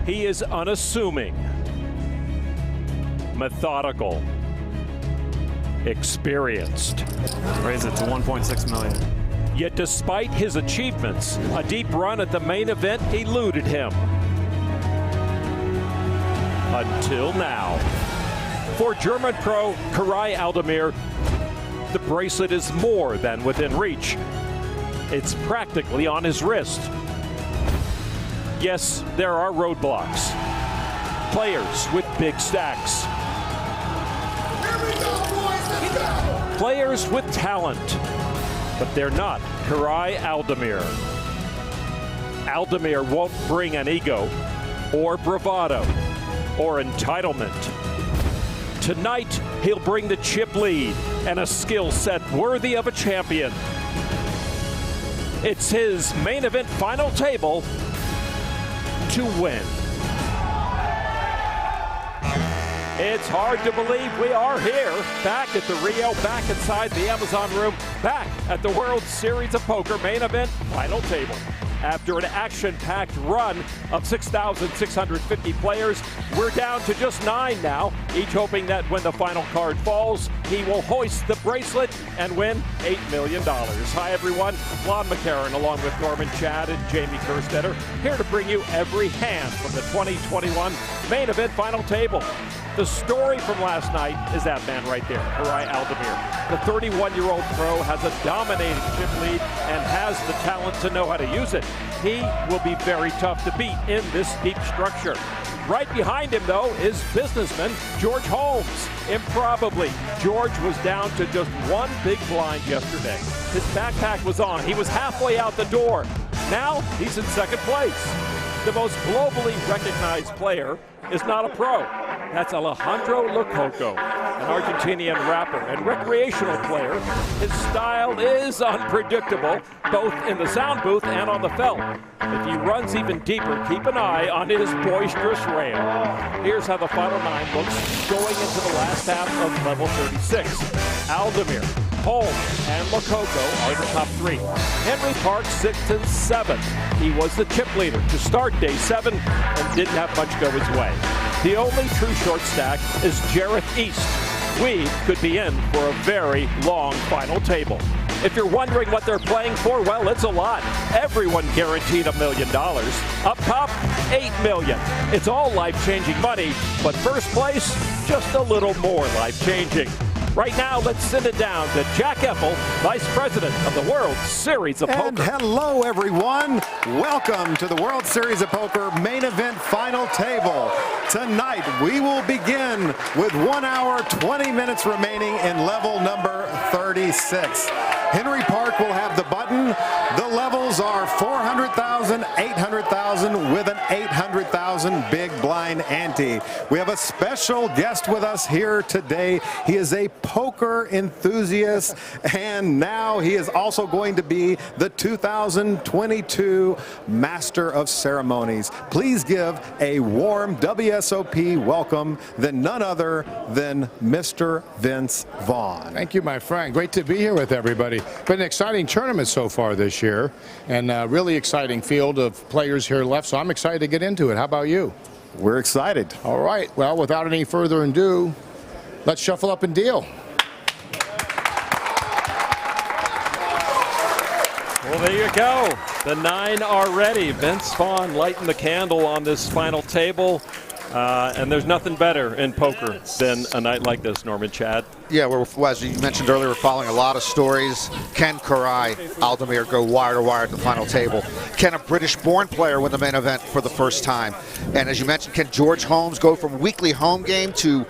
He is unassuming, methodical, experienced. Raise it to 1.6 million. Yet despite his achievements, a deep run at the main event eluded him. Until now. For German pro Karai Aldemir, the bracelet is more than within reach. It's practically on his wrist. Yes, there are roadblocks. Players with big stacks. Players with talent. But they're not Karai Aldemir. Aldemir won't bring an ego or bravado or entitlement. Tonight, he'll bring the chip lead and a skill set worthy of a champion. It's his main event final table to win. It's hard to believe we are here, back at the Rio, back inside the Amazon room, back at the World Series of Poker main event final table. After an action-packed run of 6,650 players, we're down to just 9 now, each hoping that when the final card falls, he will hoist the bracelet and win $8 million. Hi, everyone. Lon McCarron, along with Norman Chad and Jamie Kerstetter, here to bring you every hand from the 2021 main event final table. The story from last night is that man right there, Karai Aldemir. The 31-year-old pro has a dominating chip lead and has the talent to know how to use it. He will be very tough to beat in this deep structure. Right behind him, though, is businessman George Holmes. Improbably, George was down to just one big blind yesterday. His backpack was on. He was halfway out the door. Now he's in second place. The most globally recognized player is not a pro. That's Alejandro Lococo, an Argentinian rapper and recreational player. His style is unpredictable, both in the sound booth and on the felt. If he runs even deeper, keep an eye on his boisterous rail. Here's how the final 9 looks going into the last half of level 36. Aldemir, Holmes, and Lococo are the top 3. Henry Park 6th and 7th. He was the chip leader to start day 7 and didn't have much go his way. The only true short stack is Jareth East. We could be in for a very long final table. If you're wondering what they're playing for, well, it's a lot. Everyone guaranteed $1 million. Up top, $8 million. It's all life-changing money, but first place, just a little more life-changing. Right now, let's send it down to Jack Effel, Vice President of the World Series of Poker. And hello, everyone. Welcome to the World Series of Poker main event final table. Tonight, we will begin with 1 hour, 20 minutes remaining in level number 36. Henry Park will have the button. The levels are 400,000, 800,000 with an 800,000 big blind ante. We have a special guest with us here today. He is a poker enthusiast, and now he is also going to be the 2022 Master of Ceremonies. Please give a warm WSOP welcome than none other than Mr. Vince Vaughn. Thank you, my friend. Great to be here with everybody. Been an exciting tournament so far this year, and a really exciting field of players here left, so I'm excited to get into it. How about you? We're excited. All right. Well, without any further ado, let's shuffle up and deal. Well, there you go. The 9 are ready. Vince Vaughn lighting the candle on this final table. And there's nothing better in poker than a night like this, Norman Chad. Yeah, as you mentioned earlier, we're following a lot of stories. Can Karai Aldemir go wire to wire at the final table? Can a British-born player win the main event for the first time? And as you mentioned, can George Holmes go from weekly home game to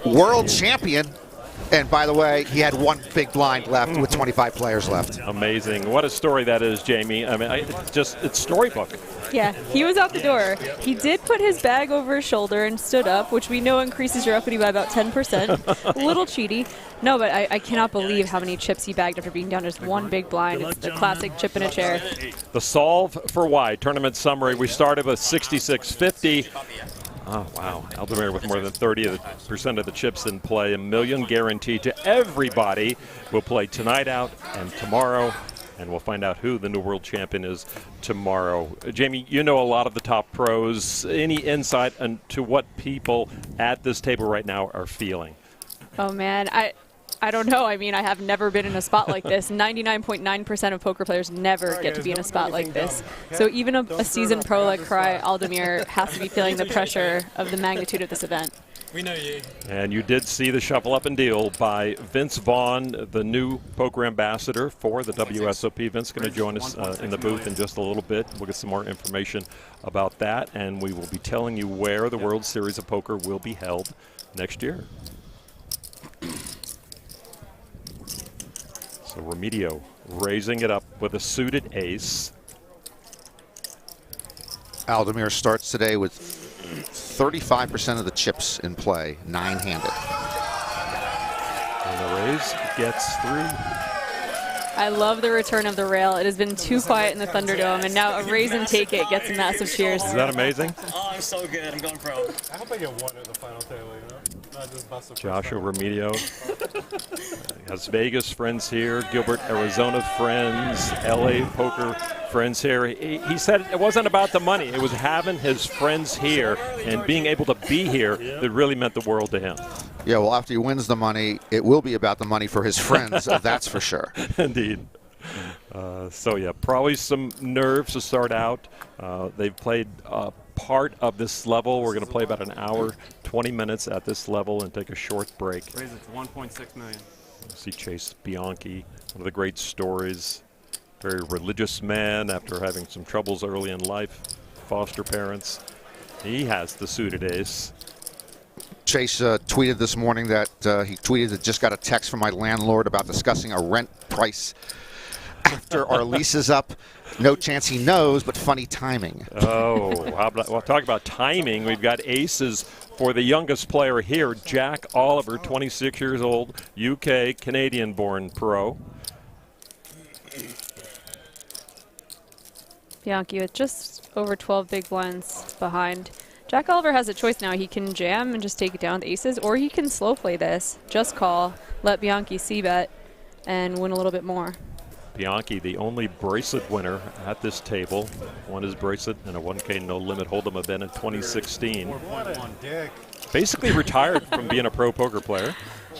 world champion? And by the way, he had one big blind left with 25 players left. Amazing. What a story that is, Jamie. I mean, it's storybook. Yeah, he was out the door. He did put his bag over his shoulder and stood up, which we know increases your equity by about 10%. A little cheaty. No, but I cannot believe how many chips he bagged after being down just one big blind. It's the classic chip in a chair. The solve for why tournament summary. We started with 6650. Oh, wow. Aldemir with more than 30% of the chips in play. $1 million guaranteed to everybody. We'll play tonight out and tomorrow. and we'll find out who the new world champion is tomorrow. Jamie, you know a lot of the top pros. Any insight into what people at this table right now are feeling? Oh, man. I don't know. I mean, I have never been in a spot like this. 99.9% of poker players never get to be in a spot like this. So even a seasoned pro like Karai Aldemir has to be feeling the pressure of the magnitude of this event. We know you. And you did see the shuffle up and deal by Vince Vaughn, the new poker ambassador for the WSOP. Vince is going to join us in the booth in just a little bit. We'll get some more information about that, and we will be telling you where the World Series of Poker will be held next year. So Remedio raising it up with a suited ace. Aldemir starts today with 35% of the chips in play, 9-handed. And the raise gets 3. I love the return of the rail. It has been too quiet in the Thunderdome, and now a raise and take it gets a massive cheers. Is that amazing? Oh, I'm so good. I'm going pro. I hope I get one at the final table, you know? Not just bust the Joshua Remedio. Has Vegas friends here, Gilbert, Arizona friends, LA poker friends here. He said it wasn't about the money. It was having his friends here and being able to be here that really meant the world to him. Yeah, well, after he wins the money, it will be about the money for his friends, that's for sure. Indeed. So, yeah, probably some nerves to start out. They've played part of this level. We're going to play about an hour, 20 minutes at this level and take a short break. Raise it to 1.6 million. See Chase Bianchi, one of the great stories. Very religious man after having some troubles early in life, foster parents. He has the suited ace. Chase tweeted this morning that he tweeted that just got a text from my landlord about discussing a rent price after our lease is up. No chance he knows, but funny timing. Oh, how about, well, talk about timing. We've got aces for the youngest player here, Jack Oliver, 26 years old, UK, Canadian-born pro. Bianchi with just over 12 big blinds behind. Jack Oliver has a choice now. He can jam and just take it down with aces, or he can slow play this, just call, let Bianchi c-bet, and win a little bit more. Bianchi, the only bracelet winner at this table, won his bracelet in a 1K no-limit Hold'em event in 2016. Basically retired from being a pro poker player,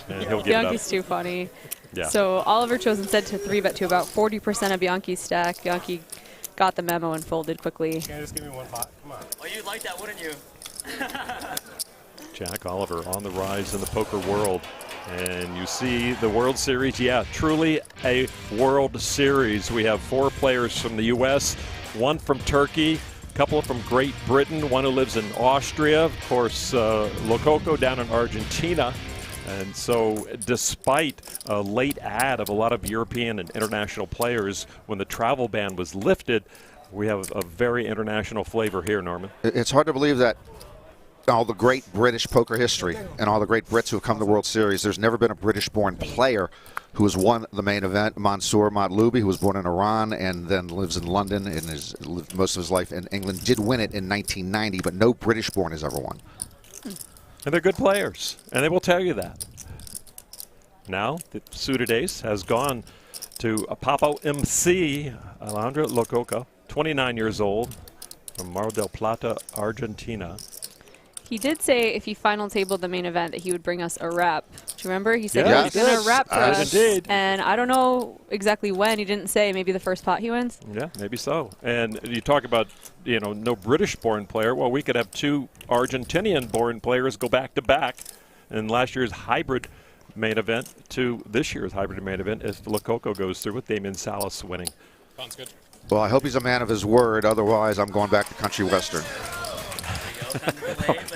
and he'll give Bianchi's it up. too funny. Yeah. So Oliver chose instead to 3-bet to about 40% of Bianchi's stack. Bianchi got the memo and folded quickly. Can you just give me one pot? Come on. Oh, you'd like that, wouldn't you? Jack Oliver on the rise in the poker world. And you see the World Series, yeah, truly a World Series. We have 4 players from the U.S., 1 from Turkey, a couple from Great Britain, 1 who lives in Austria, of course, Lococo down in Argentina. And so despite a late ad of a lot of European and international players, when the travel ban was lifted, we have a very international flavor here, Norman. It's hard to believe that all the great British poker history and all the great Brits who have come to the World Series, there's never been a British-born player who has won the main event. Mansour Matloubi, who was born in Iran and then lives in London and has lived most of his life in England, did win it in 1990, but no British-born has ever won. And they're good players, and they will tell you that. Now, the suited ace has gone to a Papo MC, Alejandro Lococo, 29 years old, from Mar del Plata, Argentina. He did say if he final tabled the main event that he would bring us a wrap. Do you remember? He said Yes. he was going to wrap for us. Indeed. And I don't know exactly when. He didn't say. Maybe the first pot he wins? Yeah, maybe so. And you talk about, you know, no British-born player. Well, we could have 2 Argentinian-born players go back-to-back in last year's hybrid main event to this year's hybrid main event if Lococo goes through with Damien Salas winning. Sounds good. Well, I hope he's a man of his word. Otherwise, I'm going back to Country Western.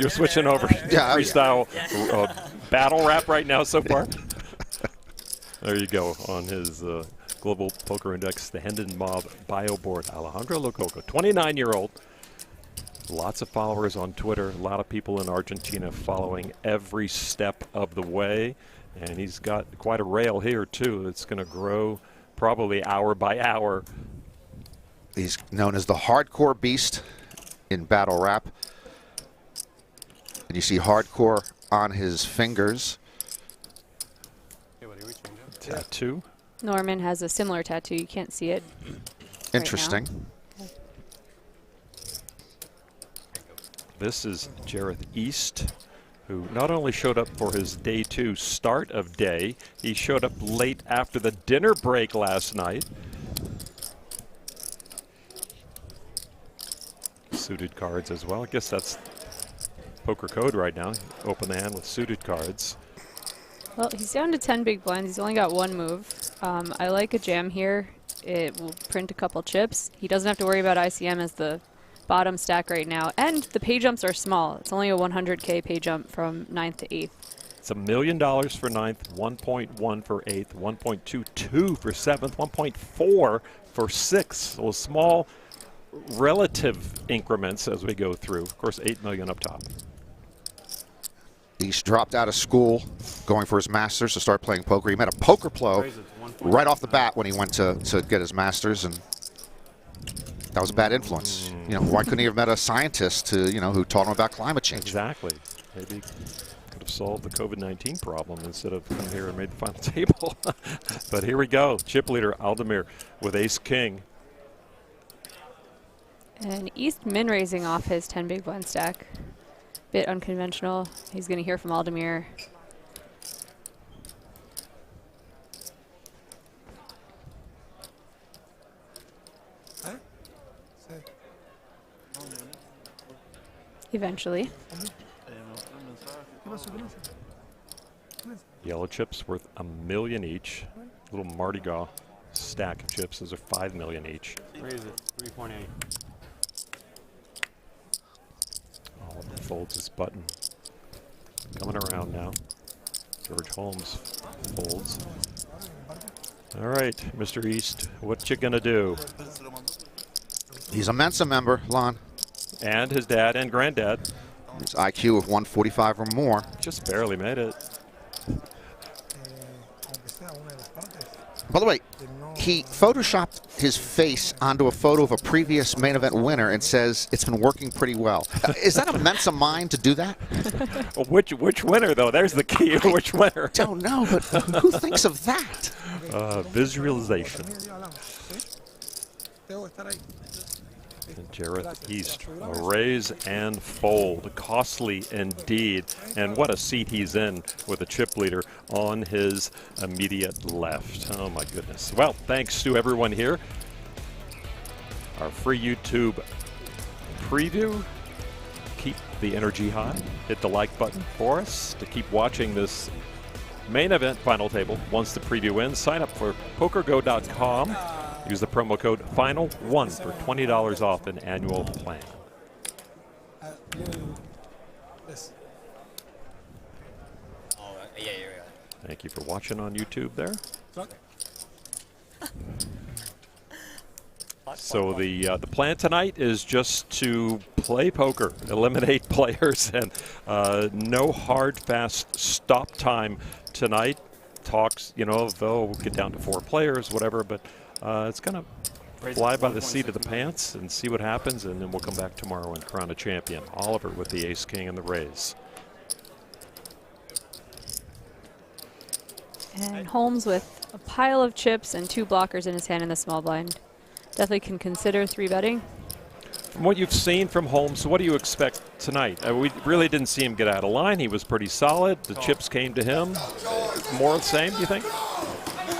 You're switching over Yeah, freestyle battle rap right now so far. There you go on his Global Poker Index, the Hendon Mob bio board. Alejandro Lococo, 29-year-old. Lots of followers on Twitter. A lot of people in Argentina following every step of the way. And he's got quite a rail here, too. It's going to grow probably hour by hour. He's known as the Hardcore Beast in battle rap. And you see hardcore on his fingers. Hey, buddy, we change it. Tattoo Norman has a similar tattoo. You can't see it. Interesting. This is Jareth East, who not only showed up for his day 2 start of day, he showed up late after the dinner break last night. Suited cards as well. I guess that's poker code right now. Open the hand with suited cards. Well, he's down to 10 big blinds. He's only got one move. I like a jam here. It will print a couple chips. He doesn't have to worry about ICM as the bottom stack right now. And the pay jumps are small. It's only a 100K pay jump from 9th to 8th. It's $1 million for 9th, 1.1 for 8th, 1.22 for 7th, 1.4 for 6th. So small relative increments as we go through. Of course, 8 million up top. He's dropped out of school, going for his master's to start playing poker. He met a poker pro right off the bat when he went to get his master's, and that was a bad influence. You know, why couldn't he have met a scientist who taught him about climate change? Exactly. Maybe could have solved the COVID-19 problem instead of come here and made the final table. But here we go. Chip leader Aldemir with ace king. And East min raising off his 10 big blind stack. Bit unconventional. He's going to hear from Aldemir. Eventually. Yellow chips worth $1 million each. Little Mardi Gras stack of chips. Those are $5 million each. Raise it. 3.8. Oliver folds his button. Coming around now. George Holmes folds. All right, Mr. East, what you gonna do? He's a Mensa member, Lon. And his dad and granddad. His IQ of 145 or more. Just barely made it. By the way, he photoshopped his face onto a photo of a previous main event winner and says it's been working pretty well. Is that a Mensa mind to do that? Well, which winner, though? There's the key. Which winner? I don't know, but who thinks of that? Visualization. And Jareth East, a raise and fold. Costly indeed. And what a seat he's in with a chip leader on his immediate left. Oh my goodness. Well, thanks to everyone here. Our free YouTube preview. Keep the energy high. Hit the like button for us to keep watching this main event final table. Once the preview ends, sign up for PokerGo.com. Use the promo code FINAL1 for $20 off an annual plan. Thank you for watching on YouTube there. So the plan tonight is just to play poker, eliminate players, and no hard, fast stop time tonight. Talks, they'll get down to 4 players, whatever, but it's going to fly by the seat of the pants and see what happens, and then we'll come back tomorrow and crown a champion. Oliver with the ace-king and the raise. And Holmes with a pile of chips and 2 blockers in his hand in the small blind. Definitely can consider 3-betting. From what you've seen from Holmes, what do you expect tonight? We really didn't see him get out of line. He was pretty solid. The chips came to him. More of the same, do you think?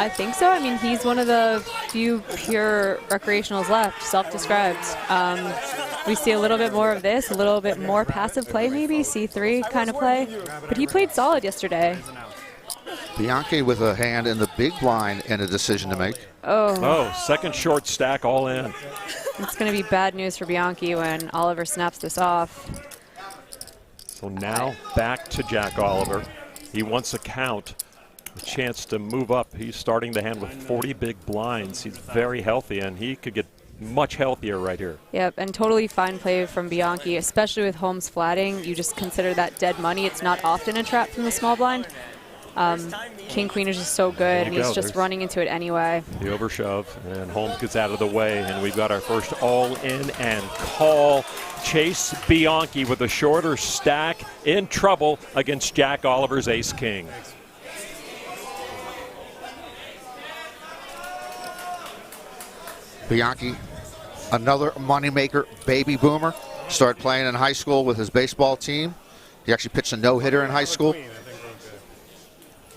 I think so. I mean, he's one of the few pure recreationals left, self-described. We see a little bit more of this, a little bit more passive play maybe, C3 kind of play. But he played solid yesterday. Bianchi with a hand in the big blind and a decision to make. Oh, second short stack all in. It's going to be bad news for Bianchi when Oliver snaps this off. So now back to Jack Oliver. He wants a count, a chance to move up. He's starting the hand with 40 big blinds. He's very healthy, and he could get much healthier right here. Yep, and totally fine play from Bianchi, especially with Holmes flatting. You just consider that dead money. It's not often a trap from the small blind. King Queen is just so good, and he's just running into it anyway. The overshove, and Holmes gets out of the way, and we've got our first all-in and call. Chase Bianchi with a shorter stack in trouble against Jack Oliver's ace-king. Bianchi, another moneymaker, baby boomer. Started playing in high school with his baseball team. He actually pitched a no-hitter in high school.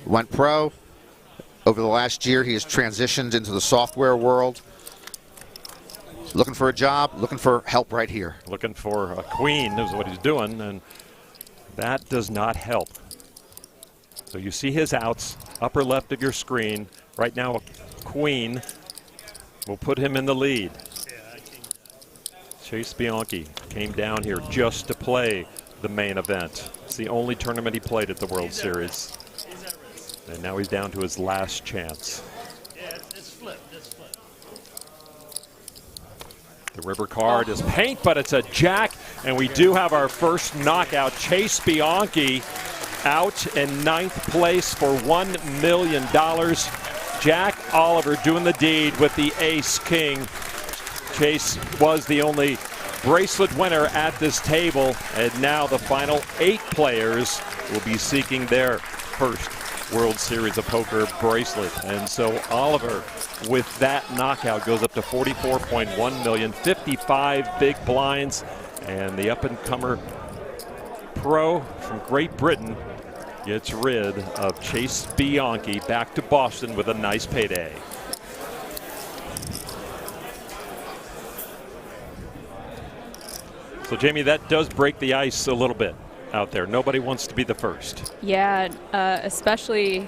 Went pro. Over the last year, he has transitioned into the software world. Looking for a job, looking for help right here. Looking for a queen is what he's doing, and that does not help. So you see his outs, upper left of your screen. Right now, a queen will put him in the lead. Chase Bianchi came down here just to play the main event. It's the only tournament he played at the World Series. And now he's down to his last chance. The river card is paint, but it's a jack, and we do have our first knockout. Chase Bianchi out in ninth place for $1 million. Jack Oliver doing the deed with the ace-king. Chase was the only bracelet winner at this table, and now the final 8 players will be seeking their first World Series of Poker bracelet. And so Oliver, with that knockout, goes up to 44.1 million, 55 big blinds, and the up-and-comer pro from Great Britain gets rid of Chase Bianchi back to Boston with a nice payday. So, Jamie, that does break the ice a little bit out there. Nobody wants to be the first. Yeah, especially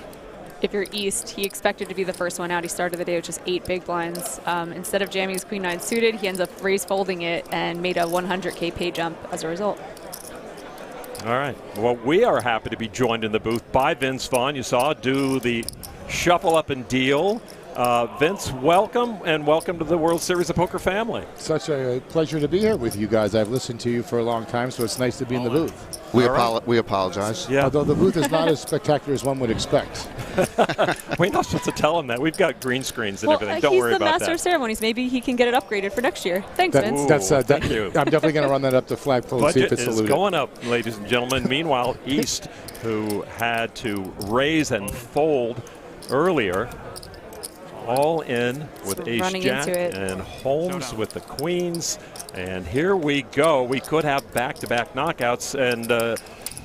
if you're East. He expected to be the first one out. He started the day with just 8 big blinds. Instead of jamming his queen nine suited, he ends up raise folding it and made a 100K pay jump as a result. All right. Well, we are happy to be joined in the booth by Vince Vaughn. You saw do the shuffle up and deal. Vince, welcome, and welcome to the World Series of Poker family. Such a pleasure to be here with you guys. I've listened to you for a long time, so it's nice to be in the booth. We apologize. Yeah. Although the booth is not as spectacular as one would expect. We're not supposed to tell him that. We've got green screens and everything. Don't worry about that. He's the master of ceremonies. Maybe he can get it upgraded for next year. Thanks, Vince. Thank you. I'm definitely going to run that up to flagpole and see if Budget it's is saluted. going up, ladies and gentlemen. Meanwhile, East, who had to raise and fold earlier, all in with ace-jack, and Holmes with the queens. And here we go. We could have back-to-back knockouts. And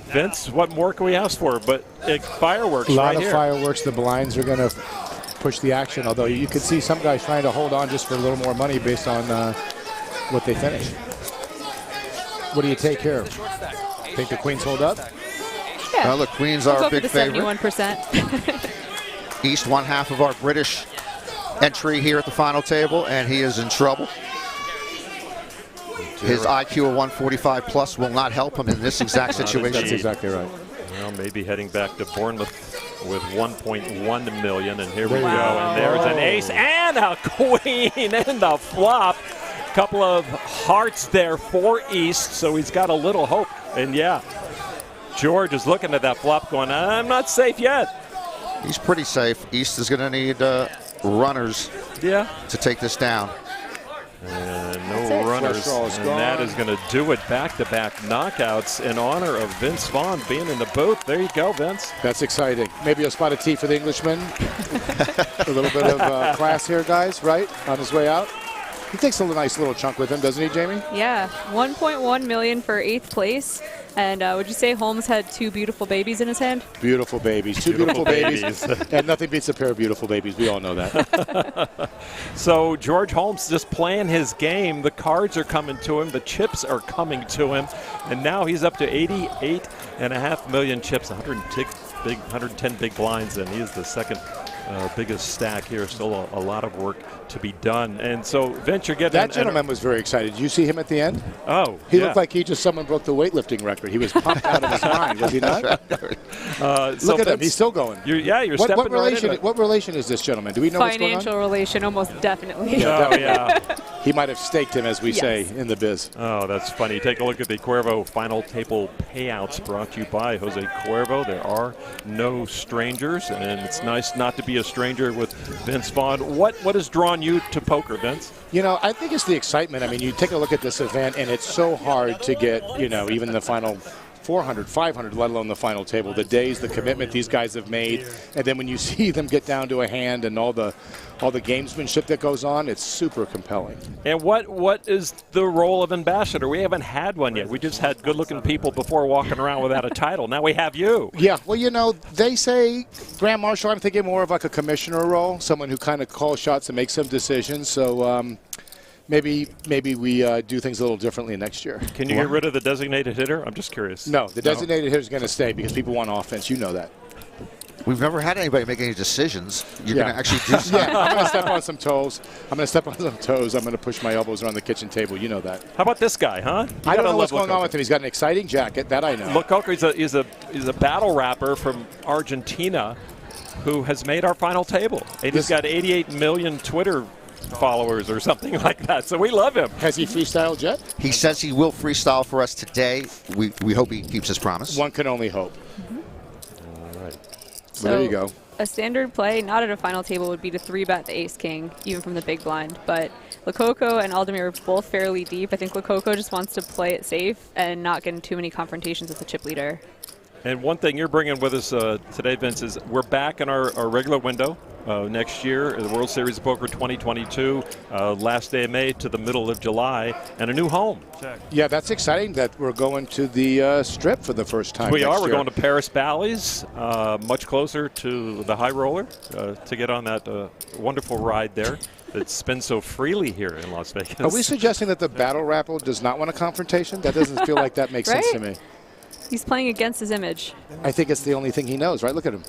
Vince, what more can we ask for? But fireworks right A lot here. of fireworks. The blinds are going to push the action, although you could see some guys trying to hold on just for a little more money based on what they finish. What do you take here? Think the queens hold up? Yeah. Well, the queens are a big favorite. 71%. East, one half of our British entry here at the final table, and he is in trouble. His IQ of 145 plus will not help him in this exact situation. That's exactly right. Well, maybe heading back to Bournemouth with 1.1 million, and here we go. And there's an ace and a queen in the flop. Couple of hearts there for East, so he's got a little hope. And yeah, George is looking at that flop going, I'm not safe yet. He's pretty safe. East is going to need runners to take this down. And no runners, and that is going to do it. Back-to-back knockouts in honor of Vince Vaughn being in the booth. There you go, Vince. That's exciting. Maybe a spot of tea for the Englishman. A little bit of class here, guys, right? On his way out. He takes a nice little chunk with him, doesn't he, Jamie? Yeah, 1.1 million for 8th place. And would you say Holmes had 2 beautiful babies in his hand? Beautiful babies. 2 beautiful babies. And nothing beats a pair of beautiful babies. We all know that. So George Holmes just playing his game. The cards are coming to him. The chips are coming to him. And now he's up to 88.5 million chips, 110 big blinds, and he is the second biggest stack here. Still a lot of work to be done. And so Vince, you're getting... That gentleman was very excited. Did you see him at the end? Oh, He looked like someone broke the weightlifting record. He was pumped out of his mind, was he not? Look at him. He's still going. You're stepping right into it. What relation is this gentleman? Do we know what's going on? Financial relation, almost definitely. Oh, yeah. He might have staked him, as we say in the biz. Oh, that's funny. Take a look at the Cuervo final table payouts brought to you by Jose Cuervo. There are no strangers, and it's nice not to be a stranger with Vince Vaughn. What has drawn you to poker, Vince? You know, I think it's the excitement. I mean, you take a look at this event, and it's so hard to get, even the final 400, 500, let alone the final table. The days, the commitment these guys have made, and then when you see them get down to a hand and all the gamesmanship that goes on, it's super compelling. And what is the role of ambassador? We haven't had one yet. We just had good-looking people before walking around without a title. Now we have you. Yeah, well, you know, they say Grand Marshal, I'm thinking more of like a commissioner role, someone who kind of calls shots and makes some decisions. So maybe we do things a little differently next year. Can you get rid of the designated hitter? I'm just curious. No, the designated hitter is going to stay because people want offense. You know that. We've never had anybody make any decisions. You're going to actually do something. Yeah, I'm going to step on some toes. I'm going to push my elbows around the kitchen table. You know that. How about this guy, huh? I don't know what's going on with him. He's got an exciting jacket. That I know. Lococo is a battle rapper from Argentina who has made our final table. And he's got 88 million Twitter followers or something like that. So we love him. Has he freestyled yet? He says he will freestyle for us today. We hope he keeps his promise. One can only hope. So there you go. A standard play, not at a final table, would be to 3-bet the ace-king, even from the big blind. But Lococo and Aldemir are both fairly deep. I think Lococo just wants to play it safe and not get in too many confrontations with the chip leader. And one thing you're bringing with us today, Vince, is we're back in our regular window next year, the World Series of Poker 2022, last day of May to the middle of July, and a new home. Yeah, that's exciting that we're going to the Strip for the first time. We are. We're going to Paris Bally's, much closer to the high roller, to get on that wonderful ride there that spins so freely here in Las Vegas. Are we suggesting that the battle rapper does not want a confrontation? That doesn't feel like that makes Right? sense to me. He's playing against his image. I think it's the only thing he knows, right? Look at him.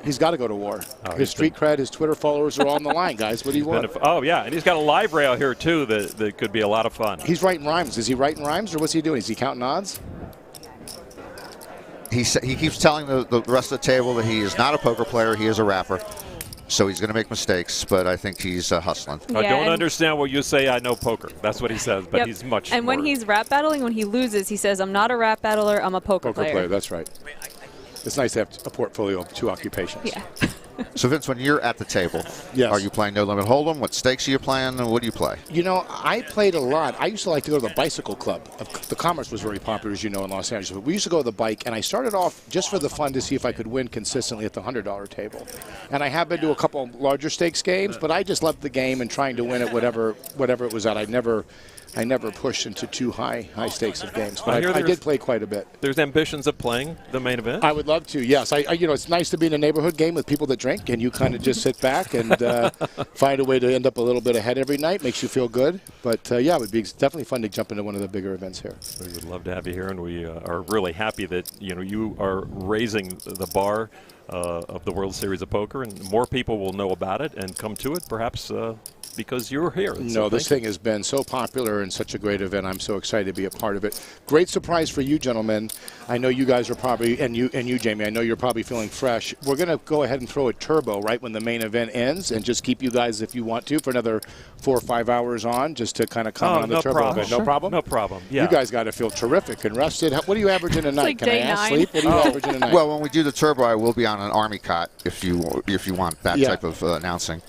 He's got to go to war. His street cred, his Twitter followers are all on the line, guys. What do you want? Oh, yeah, and he's got a live rail here, too, that could be a lot of fun. He's writing rhymes. Is he writing rhymes, or what's he doing? Is he counting odds? He keeps telling the rest of the table that he is not a poker player. He is a rapper. So he's going to make mistakes, but I think he's hustling. Yeah, I don't understand what you say, I know poker. That's what he says, but he's much And more. when he's rap battling, when he loses, he says, I'm not a rap battler, I'm a poker player. That's right. It's nice to have a portfolio of 2 occupations. Yeah. So, Vince, when you're at the table, Yes. are you playing No Limit Hold'em? What stakes are you playing? And what do you play? You know, I played a lot. I used to like to go to the bicycle club. The Commerce was very popular, as you know, in Los Angeles. But we used to go to the bike, and I started off just for the fun to see if I could win consistently at the $100 table. And I have been to a couple of larger stakes games, but I just loved the game and trying to win at whatever it was at. I never pushed into too high stakes of games, but I did play quite a bit. There's ambitions of playing the main event? I would love to, yes. You know, it's nice to be in a neighborhood game with people that drink, and you kind of just sit back and find a way to end up a little bit ahead every night. Makes you feel good. But, yeah, it would be definitely fun to jump into one of the bigger events here. We would love to have you here, and we are really happy that, you are raising the bar of the World Series of Poker, and more people will know about it and come to it, perhaps because you're here. No, this thing has been so popular and such a great event. I'm so excited to be a part of it. Great surprise for you, gentlemen. I know you guys are probably, and you, Jamie, I know you're probably feeling fresh. We're going to go ahead and throw a turbo right when the main event ends and just keep you guys, if you want to, for another 4 or 5 hours on, just to kind of comment on the turbo. Problem. No problem? No problem. Yeah. You guys got to feel terrific and rested. What are you averaging a night? like Can I day ask 9. sleep? What are you averaging a night? Well, when we do the turbo, I will be on an army cot if you want that Yeah. type of announcing.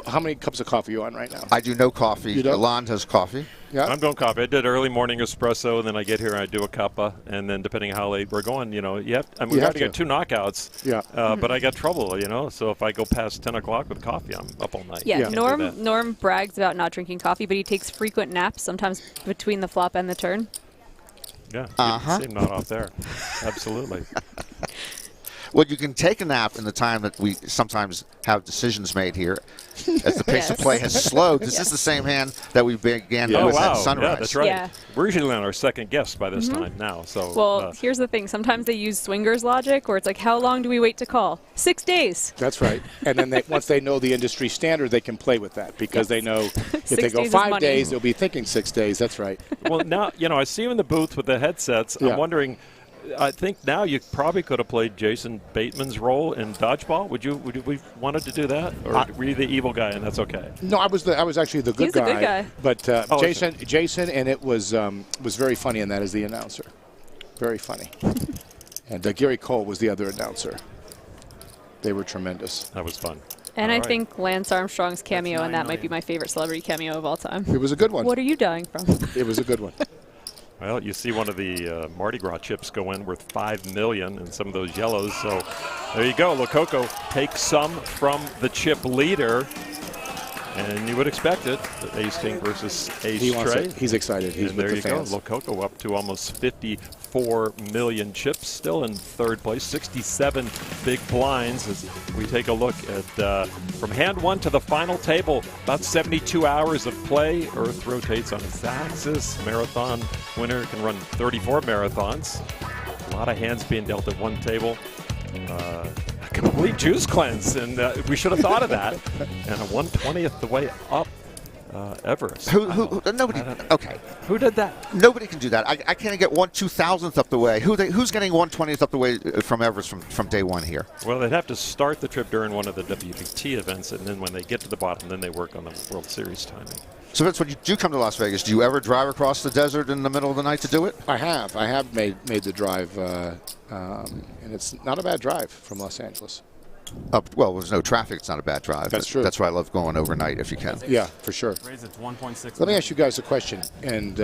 How many cups of coffee are you on right now? I do no coffee. You don't? Alon has coffee. Yeah. I'm going coffee. I did early morning espresso, and then I get here and I do a cuppa, and then depending on how late we're going, we have to get 2 knockouts. Yeah. But I got trouble, so if I go past 10 o'clock with coffee, I'm up all night. Yeah, Can't do that. Norm brags about not drinking coffee, but he takes frequent naps, sometimes between the flop and the turn. Yeah. Uh-huh. Same not off there. Absolutely. Well, you can take a nap in the time that we sometimes have decisions made here, as the pace of play has slowed. This is the same hand that we began with at Sunrise. Yeah, that's right. Yeah. We're usually on our second guess by this time now. So. Well, here's the thing. Sometimes they use swingers logic, where it's like, how long do we wait to call? 6 days. That's right. And then once they know the industry standard, they can play with that because they know if 6 they go days is 5 money. days, they'll be thinking 6 days. That's right. Well, now, I see you in the booth with the headsets. Yeah. I'm wondering, I think now you probably could have played Jason Bateman's role in dodgeball. Would we wanted to do that, or were you the evil guy and that's okay? No, I was actually the good He's the good guy. But Jason, and it was very funny, and that is the announcer. Very funny. And Gary Cole was the other announcer. They were tremendous. That was fun. And All I right. think Lance Armstrong's cameo in that might be my favorite celebrity cameo of all time. It was a good one. What are you dying from? It was a good one. Well, you see one of the Mardi Gras chips go in worth $5 million and some of those yellows. So there you go. Lococo takes some from the chip leader. And you would expect it. Ace King versus Ace Trey. He's excited. He's and with there the you fans. go. Lococo up to almost 54 million chips. Still in third place. 67 big blinds as we take a look at from hand one to the final table. About 72 hours of play. Earth rotates on its axis. Marathon winner can run 34 marathons. A lot of hands being dealt at one table. A complete juice cleanse, and we should have thought of that. And a 1/20th the way up Everest. Nobody. Okay. Who did that? Nobody can do that. I can't get 1/2000th up the way. Who's getting 1/20th up the way from Everest from day one here? Well, they'd have to start the trip during one of the WPT events, and then when they get to the bottom, then they work on the World Series timing. So that's when you do come to Las Vegas. Do you ever drive across the desert in the middle of the night to do it? I have made the drive, and it's not a bad drive from Los Angeles. Well, there's no traffic. It's not a bad drive. That's true. That's why I love going overnight if you can. Yeah, for sure. Raise it to 1.6. Let me ask you guys a question, and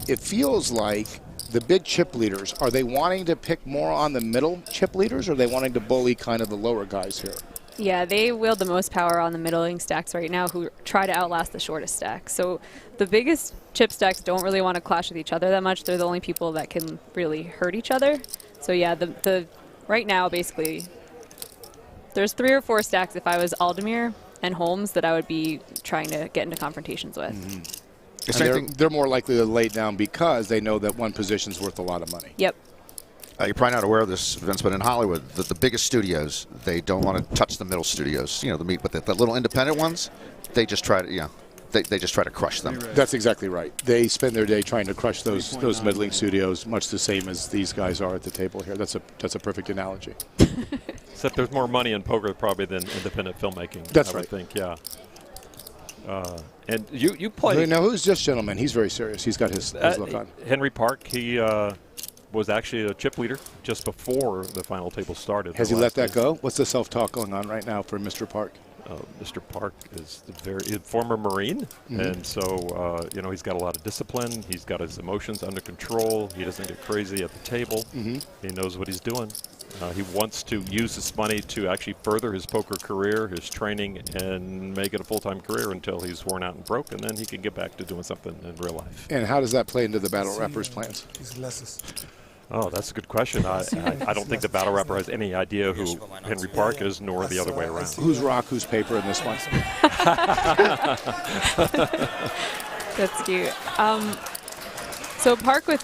it feels like the big chip leaders, are they wanting to pick more on the middle chip leaders, or are they wanting to bully kind of the lower guys here? Yeah, they wield the most power on the middling stacks right now, who try to outlast the shortest stack. So the biggest chip stacks don't really want to clash with each other that much. They're the only people that can really hurt each other. So yeah, the right now basically there's 3 or 4 stacks if I was Aldemir and Holmes that I would be trying to get into confrontations with. And they're more likely to lay down because they know that one position's worth a lot of money. Yep. You're probably not aware of this, Vince, but in Hollywood, the biggest studios, they don't want to touch the middle studios. You know, but the little independent ones, they just try to, they just try to crush them. That's exactly right. They spend their day trying to crush those middling studios, much the same as these guys are at the table here. That's a perfect analogy. Except there's more money in poker probably than independent filmmaking. That's I right. would think, yeah. And you play. Now, who's this gentleman? He's very serious. He's got his look on. Henry Park. He was actually a chip leader just before the final table started. Has he let that go? What's the self-talk going on right now for Mr. Park? Mr. Park is a former Marine, and so he's got a lot of discipline. He's got his emotions under control. He doesn't get crazy at the table. He knows what he's doing. He wants to use this money to actually further his poker career, his training, and make it a full-time career until he's worn out and broke, and then he can get back to doing something in real life. And how does that play into the battle rappers' plans? Oh, that's a good question. I don't think the battle rapper has any idea who Henry Park is, nor the other way around. Who's rock, who's paper in this one? That's cute. So Park with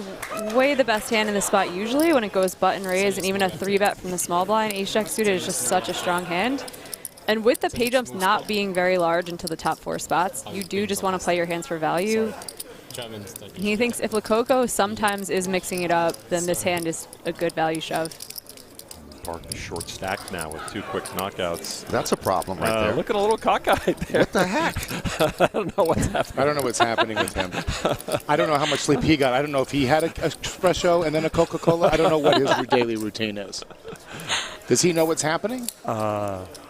way the best hand in the spot usually when it goes button raise, and even a 3-bet from the small blind. Ace-Jack suited is just such a strong hand. And with the pay jumps not being very large into the top 4 spots, you do just want to play your hands for value. He thinks if Lococo sometimes is mixing it up, then this hand is a good value shove. Park is short stacked now with 2 quick knockouts. That's a problem right there. Look at a little cockeyed there. What the heck? I don't know what's happening. I don't know what's happening with him. I don't know how much sleep he got. I don't know if he had an espresso and then a Coca-Cola. I don't know what his daily routine is. Does he know what's happening?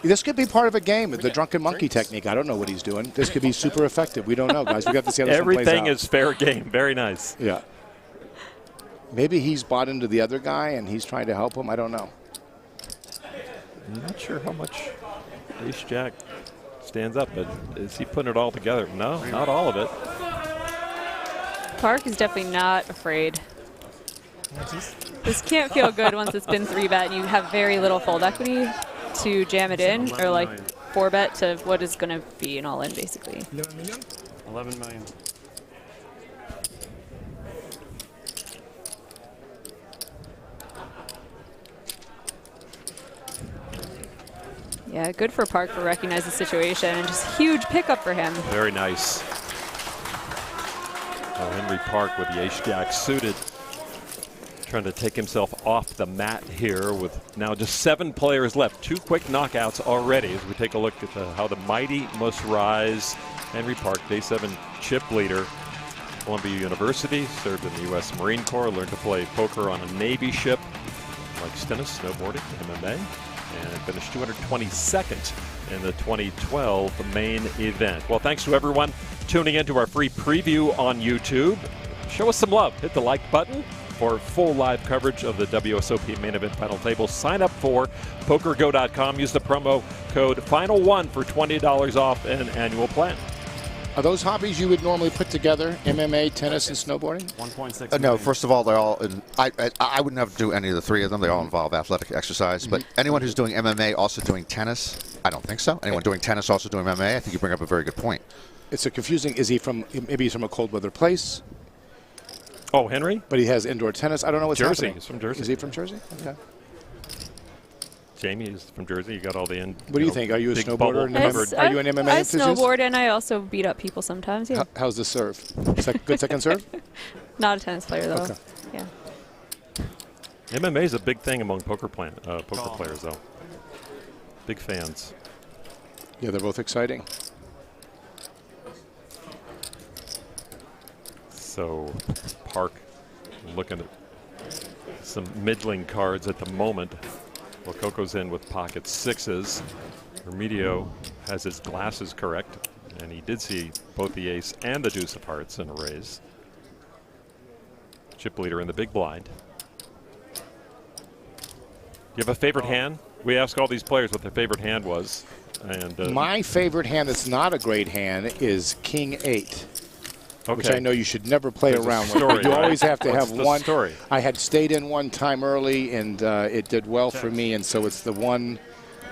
This could be part of a game, the drunken monkey technique. I don't know what he's doing. This could be super effective. We don't know, guys. We got to see how this one plays out. Everything is fair game. Very nice. Yeah. Maybe he's bought into the other guy and he's trying to help him. I don't know. I'm not sure how much Ace-Jack stands up, but is he putting it all together? No, not all of it. Park is definitely not afraid. This can't feel good once it's been 3-bet and you have very little fold equity to jam it in, or like 4-bet to what is going to be an all-in basically. 11 million. Yeah, good for Park to recognize the situation, and just huge pickup for him. Very nice. Well, Henry Park with the Ace-Jack suited, trying to take himself off the mat here with now just 7 players left. 2 quick knockouts already as we take a look at how the mighty must rise. Henry Park, day 7 chip leader. Columbia University, served in the U.S. Marine Corps, learned to play poker on a Navy ship, likes tennis, snowboarding, MMA, and finished 222nd in the 2012 main event. Well, thanks to everyone tuning in to our free preview on YouTube. show us some love. Hit the like button for full live coverage of the WSOP main event final table. Sign up for PokerGo.com. Use the promo code FINAL1 for $20 off an annual plan. Are those hobbies you would normally put together? MMA, tennis, and snowboarding? 1.6 No, first of all, they're all in, I would never do any of the three of them. They all involve athletic exercise. But anyone who's doing MMA also doing tennis, I don't think so. Anyone doing tennis also doing MMA, I think you bring up a very good point. It's a confusing. Is he from, maybe he's from a cold weather place? Oh, Henry? But he has indoor tennis. I don't know what's Jersey. happening. He's from Jersey. Is he from Jersey? Okay. Jamie is from Jersey. You got all the What do you think? Are you a big snowboarder? bubble. Are you an MMA I enthusiast? snowboard and I also beat up people sometimes. Yeah. How's the serve? Good second serve? Not a tennis player though. Okay. Yeah. MMA is a big thing among poker players, though. Big fans. Yeah, they're both exciting. So, Park looking at some middling cards at the moment. Lococo's in with pocket sixes. Remedio has his glasses correct, and he did see both the ace and the deuce of hearts in a raise. Chip leader in the big blind. You have a favorite hand? We ask all these players what their favorite hand was. And my favorite hand that's not a great hand is King 8. okay. Which I know you should never play There's a around story, with. You right? always have to What's have the one. story? I had stayed in one time early, and it did well for me, and so it's the one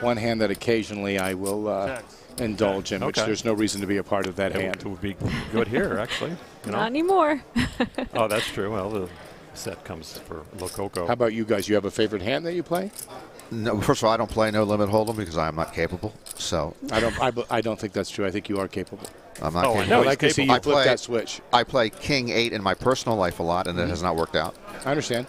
hand that occasionally I will indulge in, which Okay. there's no reason to be a part of that It hand. would be good here, actually. You know? Not anymore. Oh, that's true. Well, the set comes for Lococo. How about you guys? You have a favorite hand that you play? No, first of all, I don't play no limit hold'em because I am not capable. So I don't think that's true. I think you are capable. I'm not Oh, I capable. know. I'd like to see you flip that switch. I play King 8 in my personal life a lot, and it has not worked out. I understand.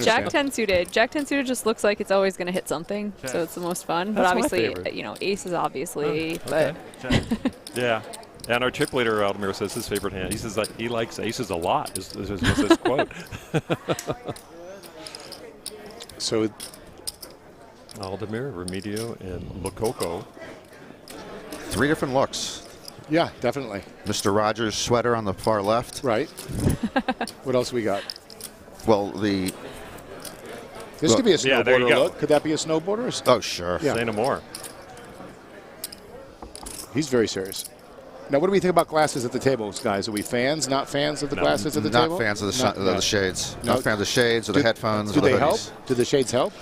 Jack 10 suited. Jack 10 suited just looks like it's always going to hit something, so it's the most fun. But That's my obviously, favorite. you know, ace is obviously. Okay. But Yeah. And our chip leader, Aldemir, says his favorite hand. He says that he likes aces a lot, is his quote. So Aldemir, Remedio, and Lococo. Three different looks. yeah, definitely. Mr. Rogers' sweater on the far left. Right. What else we got? Well, the This could be a Yeah, there you snowboarder go. look. Could that be a snowboarder? oh sure. Yeah. Say no more. He's very serious. Now, what do we think about glasses at the tables, guys? Are we fans, not fans of the No, glasses at the Not table? fans of the, No. the shades. No. Not fans of the shades or the headphones. Do or the they help? hoodies. Do the shades help?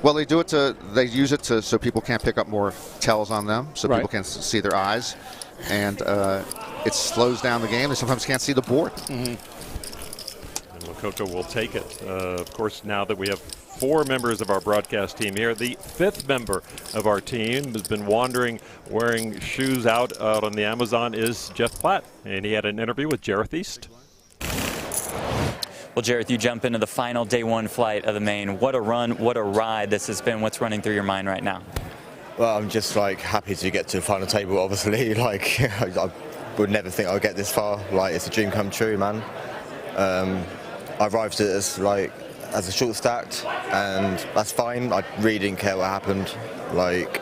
Well, they do it to. They use it to so people can't pick up more tells on them, so Right. people can see their eyes, and it slows down the game. They sometimes can't see the board. And Lococo will take it. Of course, now that we have 4 members of our broadcast team here, the 5th member of our team has been wandering wearing shoes out on the Amazon is Jeff Platt. And he had an interview with Jareth East. Well, Jareth, you jump into the final day 1 flight of the main. What a run, what a ride this has been. What's running through your mind right now? Well, I'm just like happy to get to the final table, obviously. Like, I would never think I would get this far. Like, it's a dream come true, man. I arrived at this like as a short stacked, and that's fine. I really didn't care what happened. Like,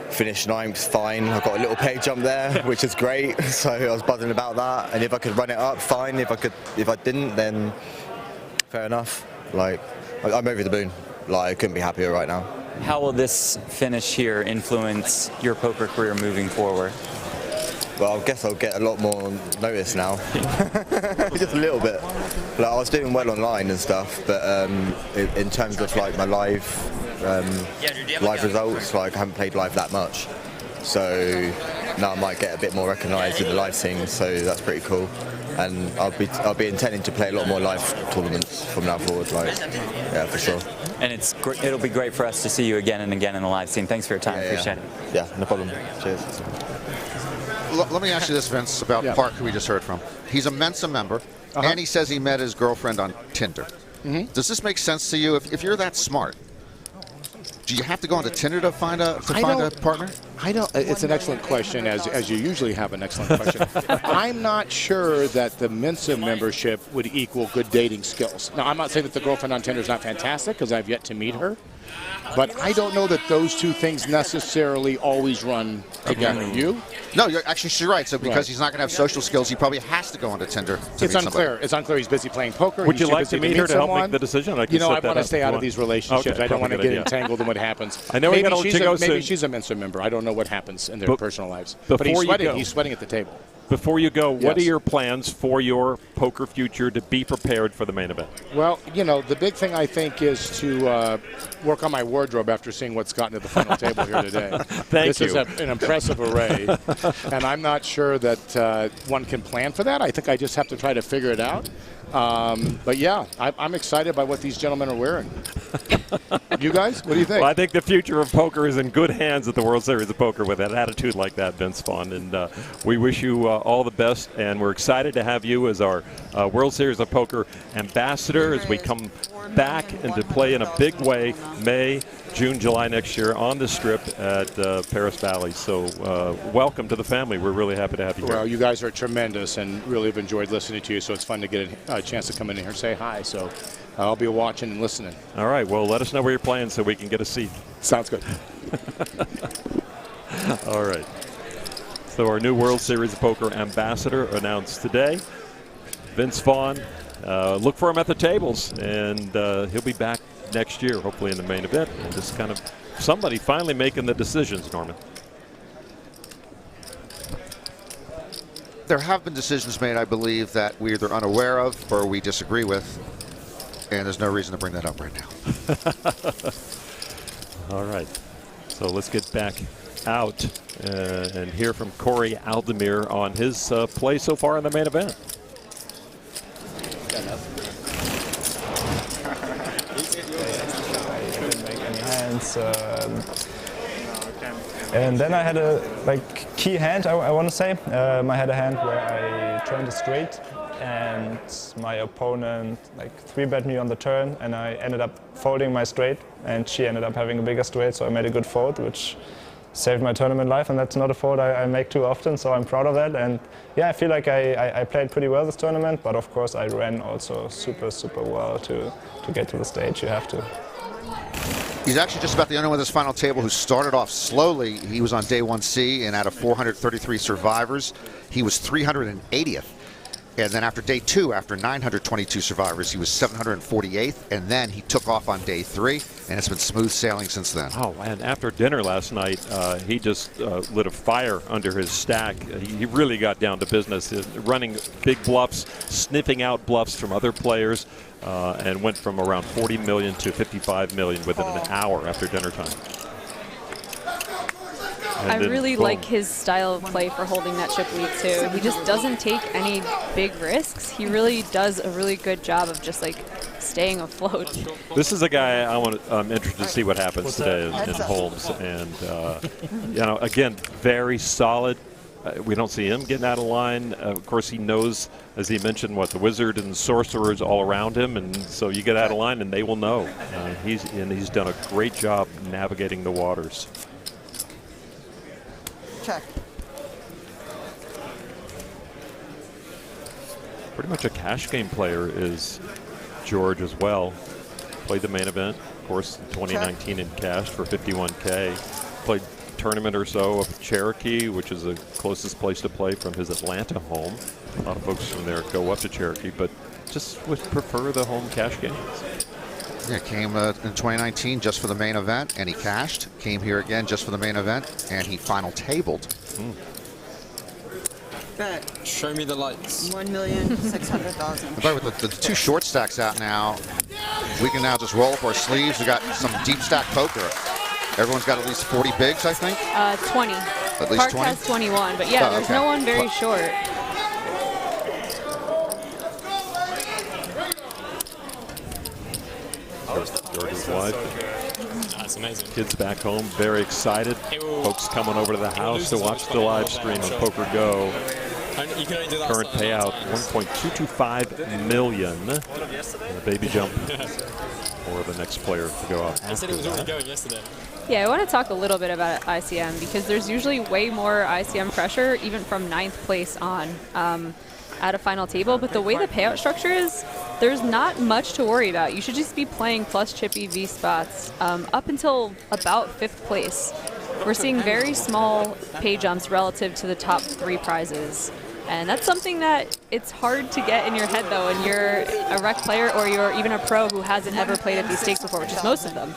finished 9th, fine. I got a little pay jump there, which is great. So I was buzzing about that. And if I could run it up, fine. If I didn't, then fair enough. Like, I'm over the moon. Like, I couldn't be happier right now. How will this finish here influence your poker career moving forward? Well, I guess I'll get a lot more notice now. Just a little bit. Like, I was doing well online and stuff, but in terms of like my live results, like I haven't played live that much. So now I might get a bit more recognised in the live scene, so that's pretty cool. And I'll be intending to play a lot more live tournaments from now forward, like, yeah, for sure. And it'll be great for us to see you again and again in the live scene. Thanks for your time. Appreciate it. Yeah, no problem. Cheers. Let me ask you this, Vince, about Park, who we just heard from. He's a Mensa member, and he says he met his girlfriend on Tinder. Does this make sense to you? If you're that smart, do you have to go onto Tinder to find a partner? I don't. It's an excellent question, as you usually have an excellent question. I'm not sure that the Mensa membership would equal good dating skills. Now, I'm not saying that the girlfriend on Tinder is not fantastic, because I've yet to meet her. But I don't know that those two things necessarily always run together. You? No, you're actually right. So because he's not going to have social skills, he probably has to go onto Tinder to It's meet unclear. somebody. It's unclear. He's busy playing poker. Would He's you too like busy to meet her to help someone. make the decision? I I want to stay out of these relationships. Okay, I don't want to probably get good idea. entangled in what happens. I know we gotta let you go maybe soon. she's a Mensa member. I don't know what happens in their personal lives. But Before he's you sweating. go- He's sweating at the table. Before you go, what are Yes. your plans for your poker future to be prepared for the main event? Well, the big thing I think is to work on my wardrobe after seeing what's gotten to the final table here today. This is an impressive array, and I'm not sure that one can plan for that. I think I just have to try to figure it out. But yeah, I'm excited by what these gentlemen are wearing. You guys, what do you think? Well, I think the future of poker is in good hands at the World Series of Poker with an attitude like that, Vince Vaughn. And we wish you all the best, and we're excited to have you as our World Series of Poker ambassador as we come back into play in a big way May, June, July next year on the Strip at Paris Valley. So welcome to the family. We're really happy to have you here. Well, you guys are tremendous and really have enjoyed listening to you, so it's fun to get a chance to come in here and say hi. So I'll be watching and listening. All right. Well, let us know where you're playing so we can get a seat. Sounds good. All right. So our new World Series of Poker ambassador announced today, Vince Vaughn. Look for him at the tables, and he'll be back next year, hopefully in the main event. And just kind of somebody finally making the decisions, Norman. There have been decisions made, I believe, that we're either unaware of or we disagree with, and there's no reason to bring that up right now. All right. So let's get back out and hear from Corey Aldemir on his play so far in the main event. Hands, and then I had a key hand, I want to say. I had a hand where I turned a straight, and my opponent 3-bet me on the turn, and I ended up folding my straight, and she ended up having a bigger straight, so I made a good fold, which saved my tournament life, and that's not a fold I make too often, so I'm proud of that. And yeah, I feel like I played pretty well this tournament, but of course I ran also super well to get to the stage. You have to. He's actually just about the only one at this final table who started off slowly. He was on day 1C, and out of 433 survivors, he was 380th. And then after day 2, after 922 survivors, he was 748th, and then he took off on day 3, and it's been smooth sailing since then. Oh, and after dinner last night, he just lit a fire under his stack. He really got down to business, running big bluffs, sniffing out bluffs from other players, and went from around 40 million to 55 million within an hour after dinner time. I really like his style of play for holding that chip lead too. He just doesn't take any big risks. He really does a really good job of just staying afloat. This is a guy I'm interested to see what happens today in Holmes, and again, very solid. We don't see him getting out of line. Of course, he knows, as he mentioned, what the wizard and sorcerers all around him, and so you get out of line, and they will know. He's done a great job navigating the waters. Check. Pretty much a cash game player is George as well. Played the main event, of course, in 2019 in cash for 51K. Played a tournament or so of Cherokee, which is the closest place to play from his Atlanta home. A lot of folks from there go up to Cherokee, but just would prefer the home cash games. Yeah, came in 2019 just for the main event, and he cashed. Came here again just for the main event, and he final tabled. Bet. Show me the lights. 1,600,000. But with the 2 short stacks out now, we can now just roll up our sleeves. We got some deep stack poker. Everyone's got at least 40 bigs, I think. 20. At least Park 20? has 21, but yeah, there's no one very short. George's wife. That's amazing. Kids back home, very excited. Folks coming over to the house to watch the live stream on PokerGo. Current payout $1.225 million. The baby jump for the next player to go up. I said it was already going yesterday. Yeah, I want to talk a little bit about ICM because there's usually way more ICM pressure, even from 9th place on. at a final table, but the way the payout structure is, there's not much to worry about. You should just be playing plus chippy V spots up until about 5th place. We're seeing very small pay jumps relative to the top 3 prizes. And that's something that it's hard to get in your head, though, when you're a rec player or you're even a pro who hasn't ever played at these stakes before, which is most of them.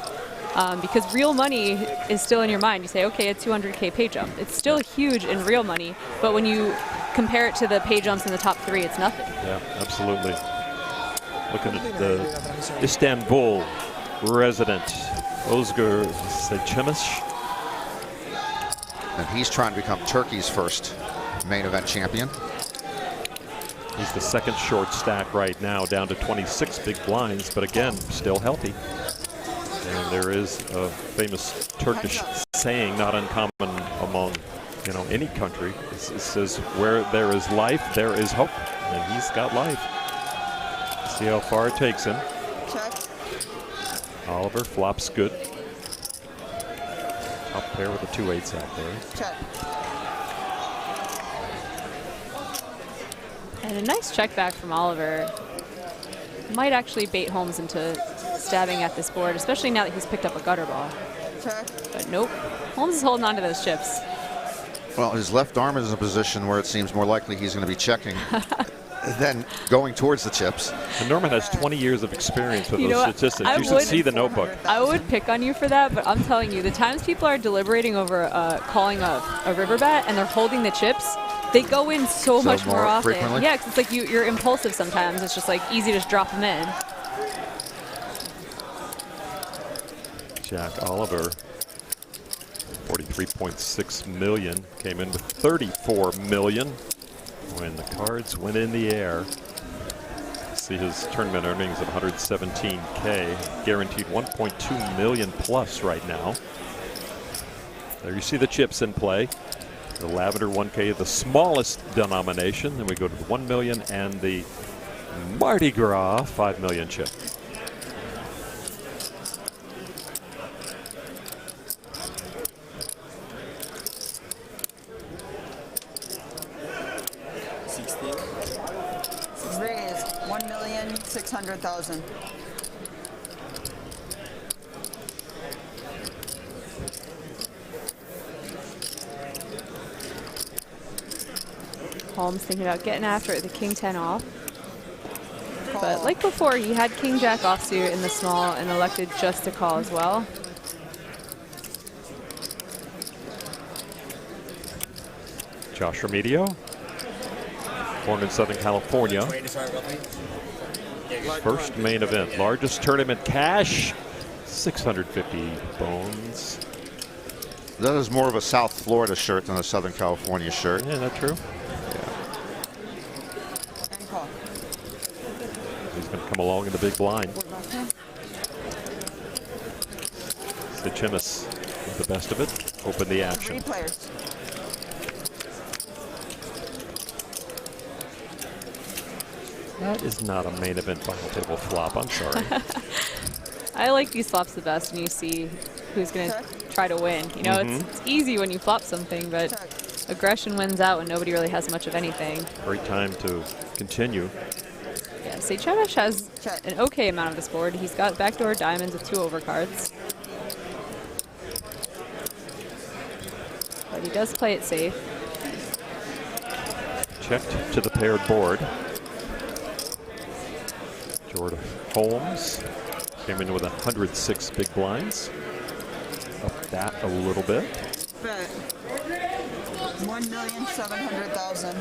Because real money is still in your mind. You say, okay, a 200K pay jump. It's still huge in real money, but when you compare it to the pay jumps in the top 3, it's nothing. Yeah, absolutely. Looking at the Istanbul resident, Özgür Seçemiş. And he's trying to become Turkey's first main event champion. He's the 2nd short stack right now, down to 26 big blinds, but again, still healthy. And there is a famous Turkish saying, not uncommon among, any country. It says, where there is life, there is hope. And he's got life. See how far it takes him. Check. Oliver flops good. Top pair with the 2-8s out there. Check. And a nice check back from Oliver might actually bait Holmes into stabbing at this board, especially now that he's picked up a gutter ball. Check. But nope, Holmes is holding on to those chips. Well, his left arm is in a position where it seems more likely he's going to be checking than going towards the chips. And Norman has 20 years of experience with those statistics. You should see the notebook. I would pick on you for that, but I'm telling you, the times people are deliberating over calling a river bat and they're holding the chips, they go in so much more often. Frequently? Yeah, because it's like you're impulsive sometimes. It's just like easy to just drop them in. Jack Oliver, 43.6 million, came in with 34 million when the cards went in the air. See his tournament earnings of 117K, guaranteed 1.2 million plus right now. There you see the chips in play. The Lavender 1K, the smallest denomination. Then we go to the 1 million and the Mardi Gras 5 million chip. Raise 1,600,000. Holmes thinking about getting after it, the King 10 off. But like before, he had King Jack offsuit in the small and elected just to call as well. Josh Remedio, born in Southern California. First main event, largest tournament cash, 650 bones. That is more of a South Florida shirt than a Southern California shirt. Yeah, that true? He's going to come along in the big blind. Seçemiş with the best of it. Open the action. 3 players. That is not a main event final table flop. I'm sorry. I like these flops the best when you see who's going to try to win. You know, it's easy when you flop something, but aggression wins out when nobody really has much of anything. Great time to continue. Yeah, Seçemiş has an okay amount of this board. He's got backdoor diamonds with 2 overcards. But he does play it safe. Checked to the paired board. Jordan Holmes came in with 106 big blinds. Up that a little bit. Bet. 1,700,000.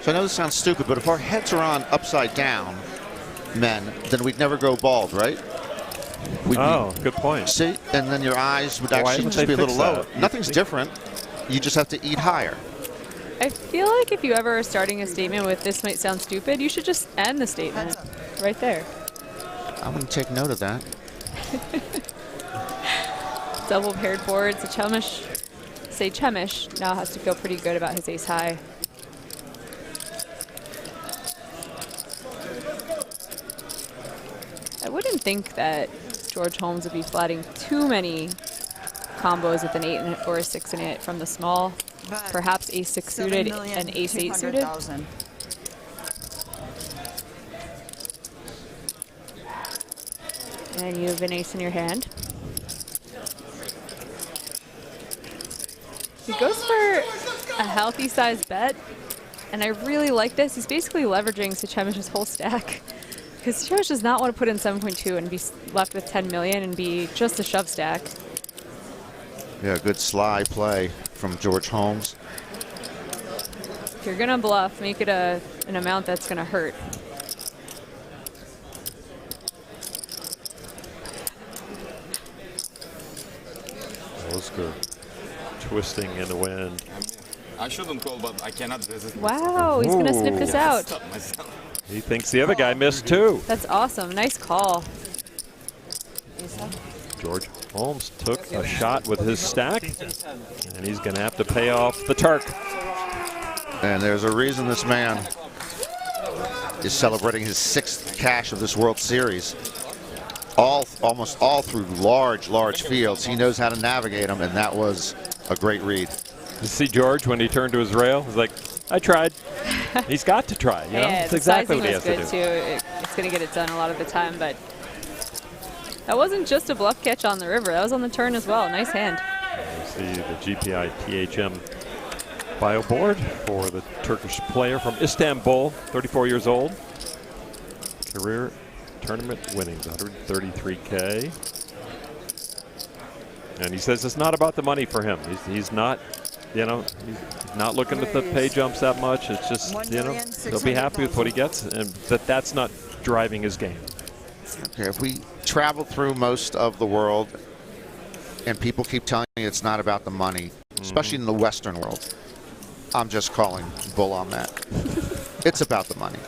So I know this sounds stupid, but if our heads are on upside down, men, then we'd never go bald, right? Good point. See, and then your eyes would actually just be a little lower. Nothing's different. You just have to eat higher. I feel like if you ever are starting a statement with "this might sound stupid," you should just end the statement right there. I'm going to take note of that. Double paired boards. Seçemiş now has to feel pretty good about his ace high. I wouldn't think that George Holmes would be flatting too many combos with an 8 or a 6 in it from the small. perhaps ace six suited and ace eight suited. 7,200,000. And you have an ace in your hand. He goes for a healthy size bet, and I really like this. He's basically leveraging Sechemich's whole stack, because Sechemich does not want to put in 7.2 and be left with 10 million and be just a shove stack. Yeah, good sly play from George Holmes. If you're gonna bluff, make it an amount that's gonna hurt. Oscar twisting in the wind. I shouldn't call, but I cannot resist. Wow, he's gonna snip this out. Stop myself. He thinks the other guy missed too. That's awesome. Nice call. George Holmes took a shot with his stack, and he's going to have to pay off the Turk. And there's a reason this man is celebrating his 6th cash of this World Series. Almost all through large fields. He knows how to navigate them, and that was a great read. You see George when he turned to his rail? He's like, I tried. He's got to try. You know? Yeah, That's the exactly sizing what he has was to good do. too. It's going to get it done a lot of the time, but that wasn't just a bluff catch on the river. That was on the turn as well. Nice hand. You see the GPI THM bio board for the Turkish player from Istanbul, 34 years old. Career tournament winnings, 133K. And he says it's not about the money for him. He's not, you know, he's not looking at the pay jumps that much. It's just, you know, he'll be happy with what he gets, and that's not driving his game. Okay, if we travel through most of the world and people keep telling me it's not about the money, especially in the Western world, I'm just calling bull on that. It's about the money.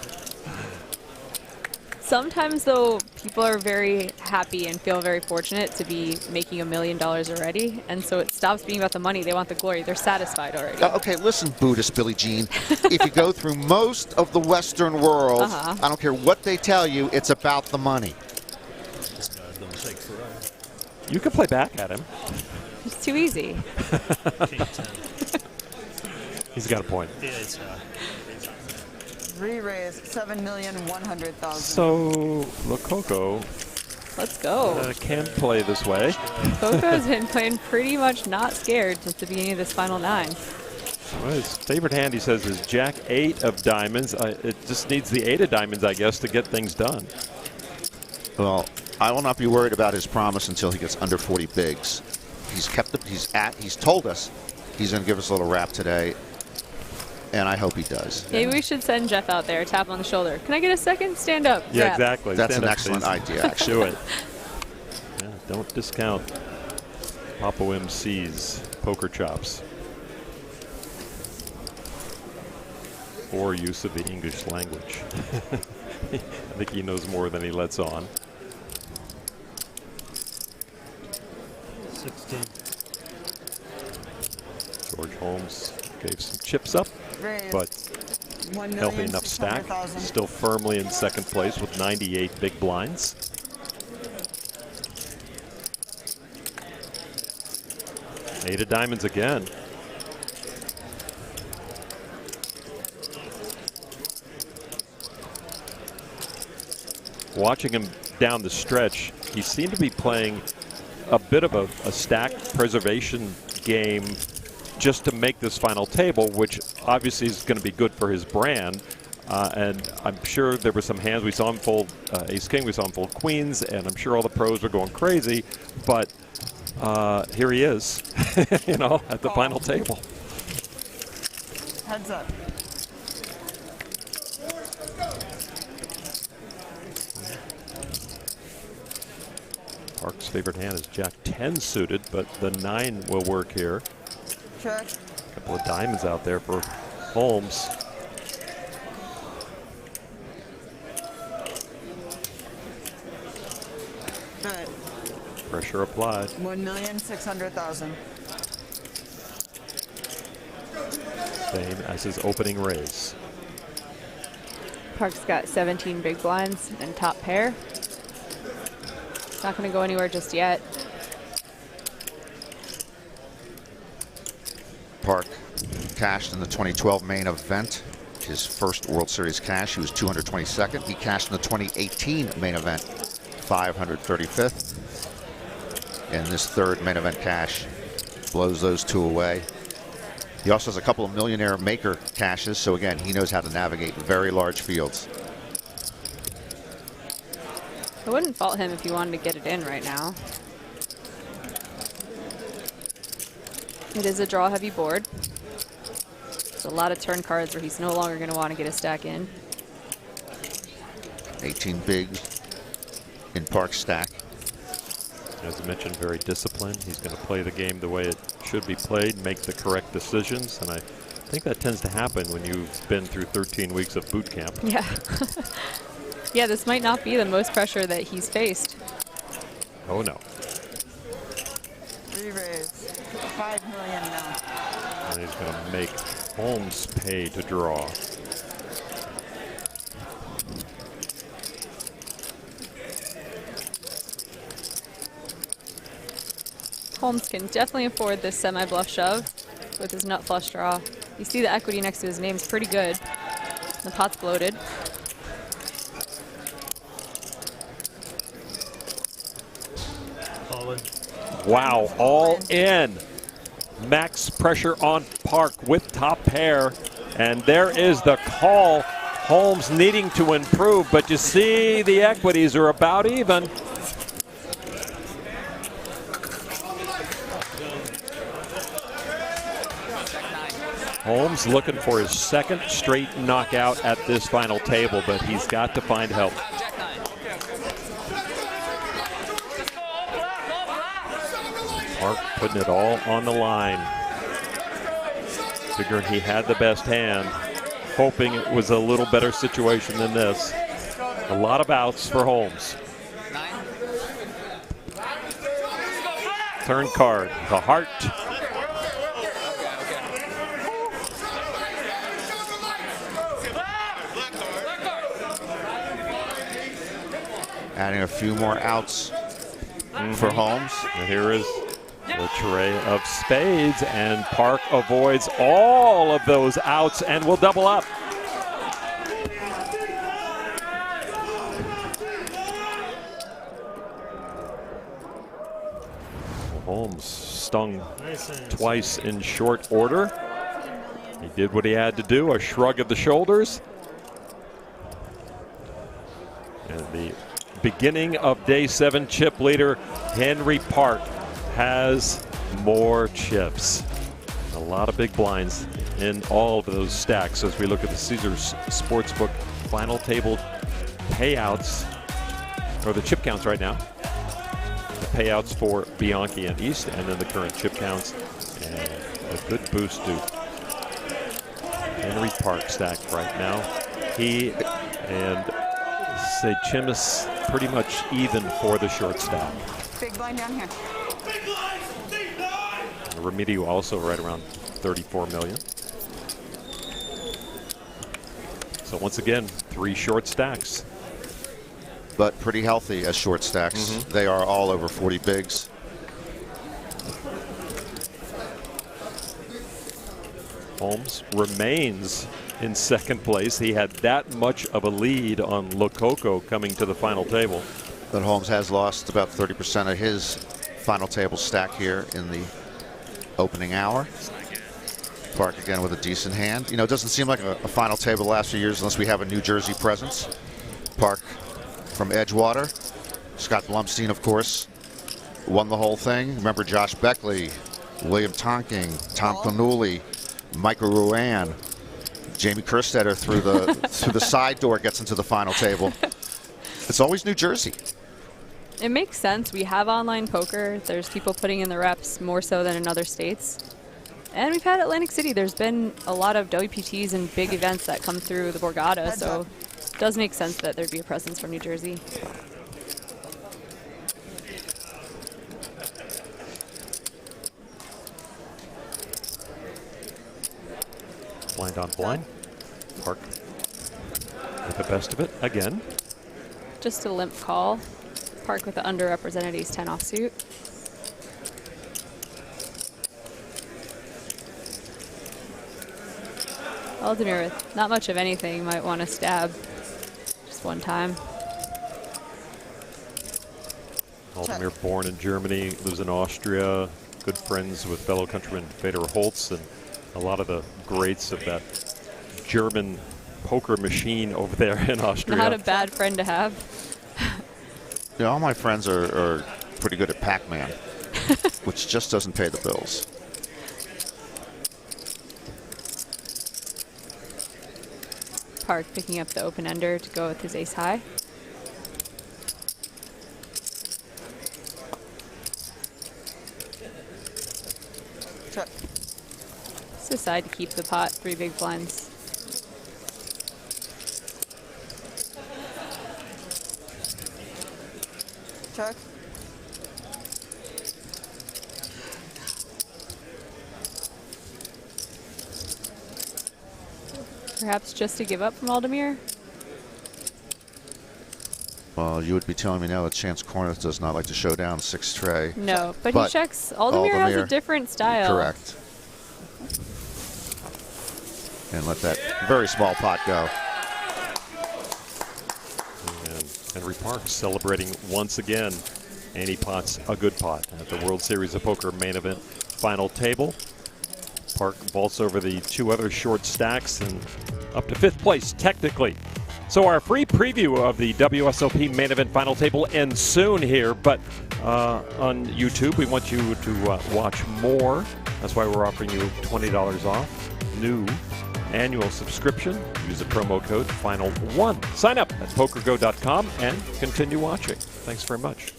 Sometimes, though, people are very happy and feel very fortunate to be making $1 million already, and so it stops being about the money. They want the glory. They're satisfied already. Okay, listen, Buddhist Billie Jean. If you go through most of the Western world, I don't care what they tell you, it's about the money. You can play back at him. It's too easy. He's got a point. Re-raise 7,100,000. So Lococo, let's go. Can play this way. Lococo's been playing pretty much not scared since the beginning of this final 9. Well, his favorite hand, he says, is Jack 8 of diamonds. It just needs the 8 of diamonds, I guess, to get things done. Well, I will not be worried about his promise until he gets under 40 bigs. He's told us he's going to give us a little rap today, and I hope he does. Maybe we should send Jeff out there, tap on the shoulder. Can I get a second? Stand up. Yeah, rap. exactly. That's Stand an up, excellent please. idea, actually. Do it. Yeah, don't discount Papo MC's poker chops or use of the English language. I think he knows more than he lets on. 16. George Holmes gave some chips up, but healthy enough stack. Still firmly in second place with 98 big blinds. Eight of diamonds again. Watching him down the stretch, he seemed to be playing a bit of a stack preservation game just to make this final table, which obviously is going to be good for his brand. And I'm sure there were some hands. We saw him fold ace-king, we saw him fold queens, and I'm sure all the pros were going crazy. But here he is, you know, at the final table. Heads up. Park's favorite hand is Jack 10 suited, but the 9 will work here. Check. A couple of diamonds out there for Holmes. Bet. Pressure applied. 1,600,000. Same as his opening raise. Park's got 17 big blinds and top pair. Not going to go anywhere just yet. Park cashed in the 2012 main event. His first World Series cash, he was 222nd. He cashed in the 2018 main event, 535th. And this third main event cash blows those two away. He also has a couple of millionaire maker cashes, so again, he knows how to navigate very large fields. I wouldn't fault him if he wanted to get it in right now. It is a draw-heavy board. There's a lot of turn cards where he's no longer going to want to get a stack in. 18 bigs in Park's stack. As I mentioned, very disciplined. He's going to play the game the way it should be played, make the correct decisions, and I think that tends to happen when you've been through 13 weeks of boot camp. Yeah. Yeah, this might not be the most pressure that he's faced. Oh, no. Re-raise. 5 million now. And he's going to make Holmes pay to draw. Holmes can definitely afford this semi-bluff shove with his nut flush draw. You see the equity next to his name is pretty good. The pot's bloated. Wow, all in. Max pressure on Park with top pair. And there is the call. Holmes needing to improve, but you see the equities are about even. Holmes looking for his second straight knockout at this final table, but he's got to find help. Park putting it all on the line. Figuring he had the best hand, hoping it was a little better situation than this. A lot of outs for Holmes. Turn card, the heart. Adding a few more outs for Holmes. And here is the tray of spades, and Park avoids all of those outs and will double up. Holmes stung twice in short order. He did what he had to do, a shrug of the shoulders. And the beginning of day 7 chip leader, Henry Park, has more chips. A lot of big blinds in all of those stacks as we look at the Caesars Sportsbook final table payouts, or the chip counts right now. The payouts for Bianchi and East, and then the current chip counts. And a good boost to Henry Park stack right now. He and say Chimis pretty much even for the short stack. Big blind down here. Remedio also right around 34 million. So once again, 3 short stacks. But pretty healthy as short stacks. They are all over 40 bigs. Holmes remains in second place. He had that much of a lead on Lococo coming to the final table. But Holmes has lost about 30% of his final table stack here in the opening hour. Park again with a decent hand. You know, it doesn't seem like a final table the last few years unless we have a New Jersey presence. Park from Edgewater. Scott Blumstein, of course, won the whole thing. Remember Josh Beckley, William Tonking, Tom Cannulli, Michael Ruan, Jamie Kerstetter through the side door gets into the final table. It's always New Jersey. It makes sense. We have online poker. There's people putting in the reps more so than in other states. And we've had Atlantic City. There's been a lot of WPTs and big events that come through the Borgata, so it does make sense that there'd be a presence from New Jersey. Blind on blind. Park with the best of it again. Just a limp call. Park with the underrepresented ace-10 offsuit. Aldemir with not much of anything might want to stab just one time. Aldemir, born in Germany, lives in Austria, good friends with fellow countryman Fedor Holz and a lot of the greats of that German poker machine over there in Austria. Not a bad friend to have. Yeah, all my friends are pretty good at Pac-Man, which just doesn't pay the bills. Park picking up the open-ender to go with his ace high. Check. Let's decide to keep the pot 3 big blinds. Check. Perhaps just to give up from Aldemir? Well, you would be telling me now that Chance Corneth does not like to show down 6 tray. No, but he checks. Aldemir has a different style. Correct. And let that very small pot go. And Henry Park celebrating once again. Any pot's a good pot at the World Series of Poker main event final table. Park vaults over the 2 other short stacks and up to 5th place technically. So our free preview of the WSOP main event final table ends soon here, but on YouTube we want you to watch more. That's why we're offering you $20 off. New annual subscription. Use the promo code FINAL1. Sign up at PokerGO.com and continue watching. Thanks very much.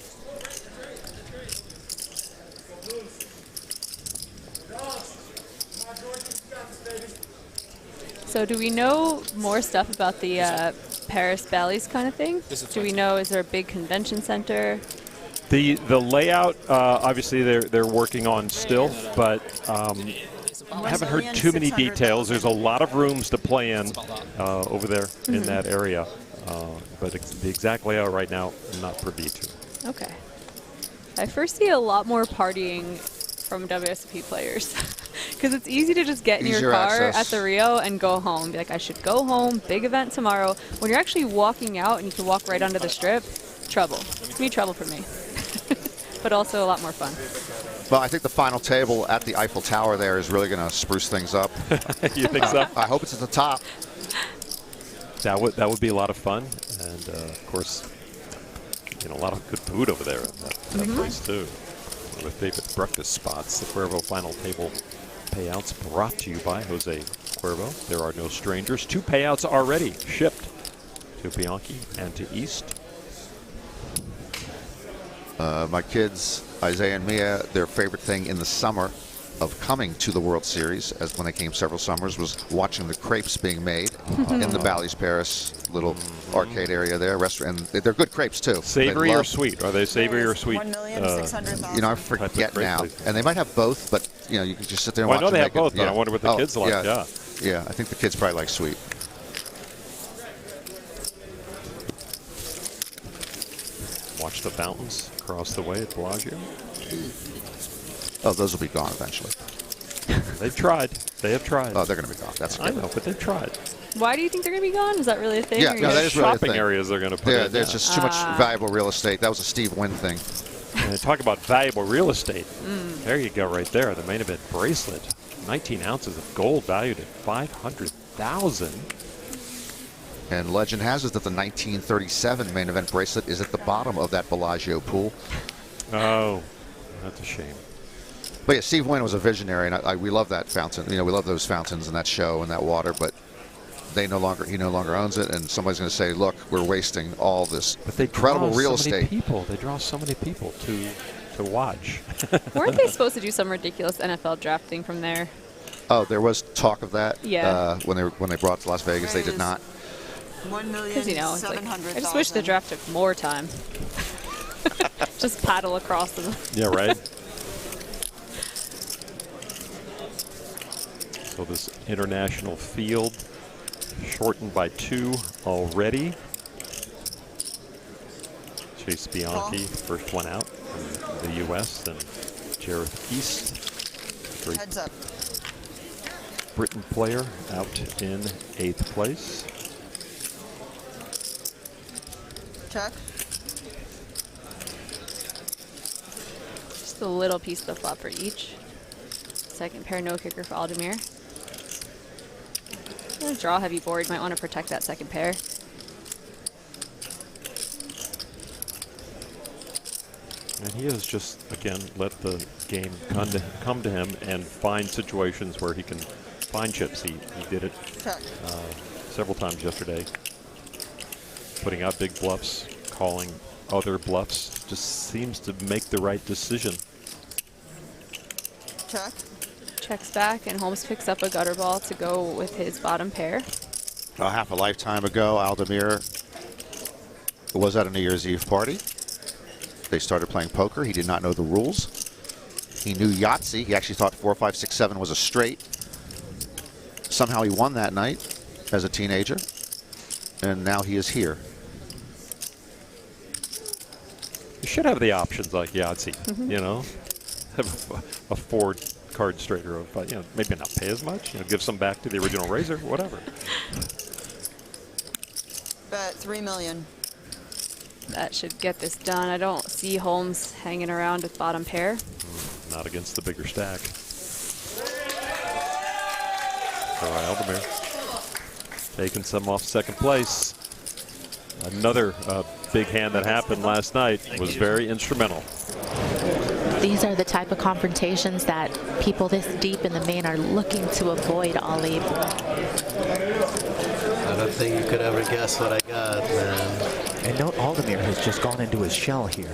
So do we know more stuff about the Paris Bally's kind of thing? Do we know, is there a big convention center? The layout, obviously they're working on still, but I haven't heard too many details. There's a lot of rooms to play in over there in that area, but the exact layout right now, I'm not privy to. Okay. I first see a lot more partying from WSOP players. Because it's easy to just get in your car at the Rio and go home. Be like, I should go home, big event tomorrow. When you're actually walking out and you can walk right onto the strip, trouble. It's gonna be trouble for me. But also a lot more fun. Well, I think the final table at the Eiffel Tower there is really going to spruce things up. You think so? I hope it's at the top. That would be a lot of fun, and of course, you know, a lot of good food over there at that place too. One of my favorite breakfast spots. The Cuervo final table payouts brought to you by Jose Cuervo. There are no strangers. 2 payouts already shipped to Bianchi and to East. My kids, Isaiah and Mia, their favorite thing in the summer of coming to the World Series, as when they came several summers, was watching the crepes being made in the Bally's Paris little arcade area there, restaurant, and they're good crepes too. Savory or sweet? Are they savory or sweet? 1,600,000. You know, I forget now, and they might have both, but you know, you can just sit there and well, watch. I know they have them both, make it. but I wonder what the kids like. Yeah, I think the kids probably like sweet. Watch the fountains across the way at Bellagio. Oh, those will be gone eventually. They've tried. They have tried. Oh, they're going to be gone. That's I know, but they've tried. Why do you think they're going to be gone? Is that really a thing? Yeah, no, that is really a shopping thing. areas they're going to put in. There's just too much valuable real estate. That was a Steve Wynn thing. And talk about valuable real estate. There you go, right there. The main event bracelet, 19 ounces of gold valued at $500,000. And legend has it that the 1937 main event bracelet is at the bottom of that Bellagio pool. Oh, that's a shame. But yeah, Steve Wynn was a visionary, and we love that fountain. You know, we love those fountains and that show and that water, but he no longer owns it, and somebody's going to say, look, we're wasting all this incredible real estate. They draw so many people to watch. Weren't they supposed to do some ridiculous NFL draft thing from there? Oh, there was talk of that. Yeah. When they brought it to Las Vegas, they did not. Because, you know, it's like, I just wish the draft took more time. Just paddle across them. Yeah, right? So this international field shortened by 2 already. Chase Bianchi, first one out from the U.S., and Jareth East. Heads up. Britain player out in 8th place. Check. Just a little piece of the flop for each. Second pair, no kicker for Aldemir. Draw heavy board, might want to protect that second pair. And he has just, again, let the game come to him and find situations where he can find chips. He did it several times yesterday. Putting out big bluffs, calling other bluffs. Just seems to make the right decision. Check. Checks back, and Holmes picks up a gutter ball to go with his bottom pair. Half a lifetime ago, Aldemir was at a New Year's Eve party. They started playing poker. He did not know the rules. He knew Yahtzee. He actually thought 4, 5, 6, 7 was a straight. Somehow he won that night as a teenager, and now he is here. You should have the options like Yahtzee, you know, have a 4-card straight or you know, maybe not pay as much, you know, give some back to the original raiser, whatever. Bet 3 million. That should get this done. I don't see Holmes hanging around with bottom pair. Not against the bigger stack. All right, Aldemir taking some off second place. Another big hand that happened last night was very instrumental. These are the type of confrontations that people this deep in the main are looking to avoid, Ollie. I don't think you could ever guess what I got, man. And note Aldemir has just gone into his shell here.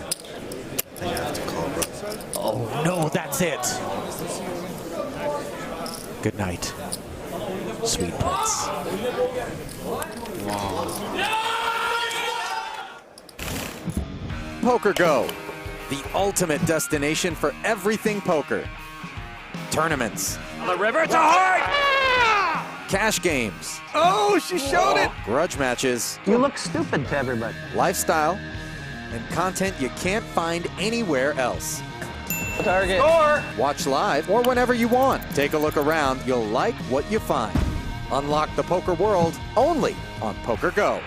I have to call, bro. Oh no, that's it. Good night, sweet prince. PokerGO, the ultimate destination for everything poker. Tournaments. On the river, it's a heart! Cash games. Oh, she showed it! Grudge matches. You look stupid to everybody. Lifestyle. And content you can't find anywhere else. Target. Score! Watch live or whenever you want. Take a look around. You'll like what you find. Unlock the poker world only on PokerGO.